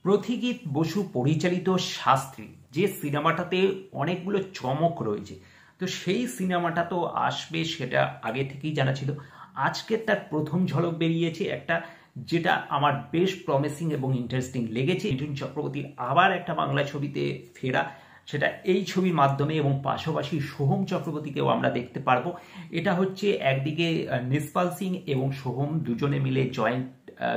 প্রথিগীত বসু পরিচালিত শাস্ত্রী যে সিনেমাটাতে অনেকগুলো চমক রয়েছে, তো সেই সিনেমাটা তো আসবে সেটা আগে থেকেই জানা ছিল। আজকে তার প্রথম ঝলক বেরিয়েছে একটা, যেটা আমার বেশ প্রমিসিং এবং ইন্টারেস্টিং লেগেছে। মিঠুন চক্রবর্তীর আবার একটা বাংলা ছবিতে ফেরা, সেটা এই ছবির মাধ্যমে, এবং পাশাপাশি সোহম চক্রবর্তীকেও আমরা দেখতে পারবো। এটা হচ্ছে একদিকে নিসপাল সিং এবং সোহম দুজনে মিলে জয়েন্ট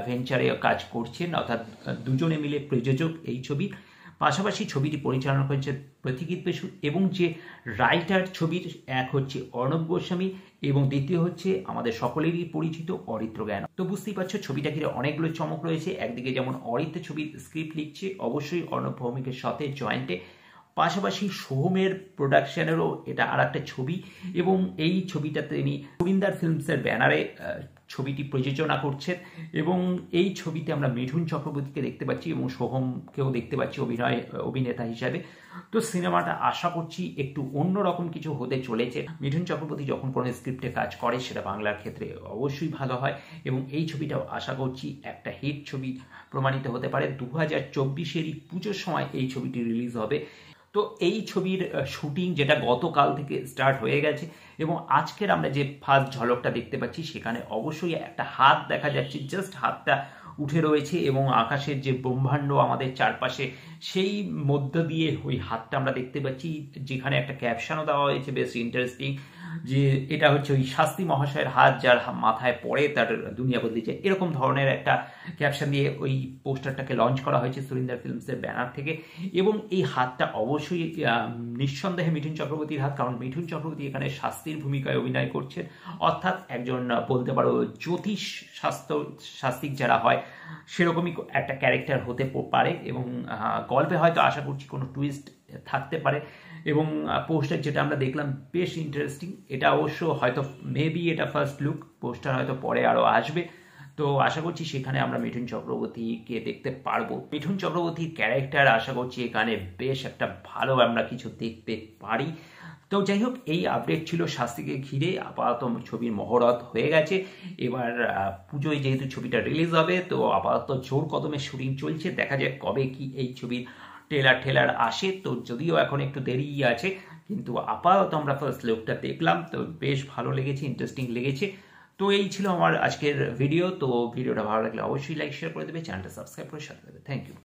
ভেঞ্চারে কাজ করছেন, অর্থাৎ দুজনে মিলে প্রযোজক এই ছবি। পাশাপাশি ছবিটি পরিচালনা করেছে প্রথিগীত বসু, এবং যে রাইটার ছবির এক হচ্ছে অর্ণব গোস্বামী এবং দ্বিতীয় হচ্ছে আমাদের সকলেরই পরিচিত অরিত্র জ্ঞান। তো বুঝতেই পারছো ছবিটা ঘিরে অনেকগুলো চমক রয়েছে। একদিকে যেমন অরিত্র ছবির স্ক্রিপ্ট লিখছে, অবশ্যই অর্ণব ভৌমিকের সাথে জয়েন্টে, পাশাপাশি সোহমের প্রোডাকশনেরও এটা আর একটা ছবি, এবং এই ছবিটাতে তিনি সুরিন্দার ফিল্মসের ব্যানারে ছবিটি প্রযোজনা করছেন। এবং এই ছবিতে আমরা মিঠুন চক্রবর্তীকে দেখতে পাচ্ছি এবং সোহমকেও দেখতে পাচ্ছি অভিনেতা হিসাবে। তো সিনেমাটা আশা করছি একটু অন্যরকম কিছু হতে চলেছে। মিঠুন চক্রবর্তী যখন কোনো স্ক্রিপ্টে কাজ করে সেটা বাংলার ক্ষেত্রে অবশ্যই ভালো হয়, এবং এই ছবিটাও আশা করছি একটা হিট ছবি প্রমাণিত হতে পারে। 2024-এরই পুজোর সময় এই ছবিটি রিলিজ হবে। তো এই ছবির শুটিং যেটা গতকাল থেকে স্টার্ট হয়ে গেছে, এবং আজকের আমরা যে ফার্স্ট ঝলকটা দেখতে পাচ্ছি সেখানে অবশ্যই একটা হাত দেখা যাচ্ছে, জাস্ট হাতটা উঠে রয়েছে, এবং আকাশের যে ব্রহ্মাণ্ড আমাদের চারপাশে সেই মধ্য দিয়ে ওই হাতটা আমরা দেখতে পাচ্ছি, যেখানে একটা ক্যাপশনও দেওয়া হয়েছে বেশ ইন্টারেস্টিং, যে এটা হচ্ছে ওই শাস্ত্রী মহাশয়ের হাত যার মাথায় পড়ে তার দুনিয়া বদলে যায়, এরকম ধরনের একটা ক্যাপশন দিয়ে ওই পোস্টারটাকে লঞ্চ করা হয়েছে সুরিন্দার ফিল্মসের ব্যানার থেকে। এবং এই হাতটা অবশ্যই নিঃসন্দেহে মিঠুন চক্রবর্তীর হাত, কারণ মিঠুন চক্রবর্তী এখানে শাস্ত্রীর ভূমিকায় অভিনয় করছেন, অর্থাৎ একজন বলতে পারো জ্যোতিষ শাস্ত্রিক যারা হয় সেরকমই একটা ক্যারেক্টার হতে পারে, এবং গল্পে হয়তো আশা করছি কোনো টুইস্ট থাকতে পারে। এবং পোস্টার যেটা আমরা দেখলাম বেশ ইন্টারেস্টিং, এটা অবশ্য হয়তো মেবি এটা ফার্স্ট লুক, পোস্টার হয়তো পরে আরও আসবে। তো আশা করছি সেখানে আমরা মিঠুন চক্রবর্তীকে দেখতে পারবো। মিঠুন চক্রবর্তীর ক্যারেক্টার আশা করছি এখানে বেশ একটা ভালো আমরা কিছু দেখতে পারি। তো যাই হোক, এই আপডেট ছিল শাস্ত্রীকে ঘিরে। আপাতত ছবির মহরত হয়ে গেছে, এবার পুজোয় যেহেতু ছবিটা রিলিজ হবে, তো আপাতত জোর কদমে শুটিং চলছে। দেখা যাক কবে কি এই ছবির ট্রেলার আসে। তো যদিও এখন একটু দেরি আছে, কিন্তু আপাতত আমরা ফার্স্ট লুকটা দেখলাম, তো বেশ ভালো লেগেছে, ইন্টারেস্টিং লেগেছে। তো এই ছিল আমার আজকের ভিডিও। তো ভিডিওটা ভালো লাগলে অবশ্যই লাইক শেয়ার করে দেবে, চ্যানেলটা সাবস্ক্রাইব করে সাথে দেবে। Thank you.